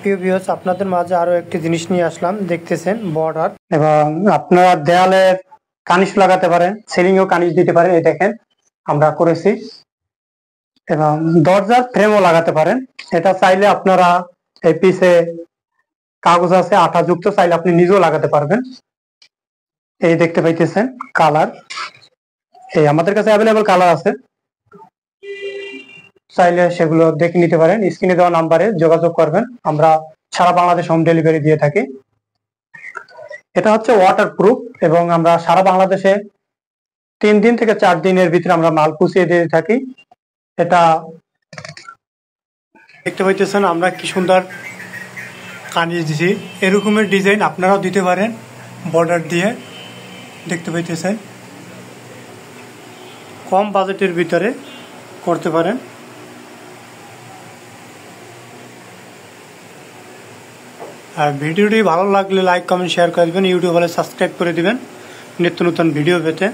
প্রিয় ভিউয়ার্স, আপনাদের মাঝে আরো একটি জিনিস নিয়ে আসলাম। দেখতেছেন বর্ডার, এবং আপনারা দেয়ালে কানিশ লাগাতে পারেন, সিলিং এও কানিশ দিতে পারেন। এই দেখেন আমরা করেছি, এবং দরজার ফ্রেমও লাগাতে পারেন। এটা চাইলে আপনারা এই পিছে কাগজ আছে আঠা যুক্ত, চাইলে আপনি নিজেও লাগাতে পারবেন। এই দেখতে পাইতেছেন কালার, এই আমাদের কাছে অ্যাভেলেবল কালার আছে, চাইলে সেগুলো দেখে নিতে পারেন। স্ক্রিনে দেওয়া নাম্বারে যোগাযোগ করবেন, আমরা সারা বাংলাদেশ হোম ডেলিভারি দিয়ে থাকি। এটা হচ্ছে ওয়াটারপ্রুফ, এবং আমরা সারা বাংলাদেশে 3 দিন থেকে 4 দিনের ভিতরে আমরা মাল পৌঁছিয়ে দিয়ে থাকি। এটা দেখতে পাইতেছেন আমরা কি সুন্দর কানিজ দিছি। এরকমের ডিজাইন আপনারাও দিতে পারেন বর্ডার দিয়ে। দেখতে পাইতেছেন কম বাজেটের ভিতরে করতে পারেন। আর ভিডিওটি ভালো লাগলে লাইক কমেন্ট শেয়ার করে দেবেন, ইউটিউবে সাবস্ক্রাইব করে দিবেন নিত্য নতুন ভিডিও পেতে।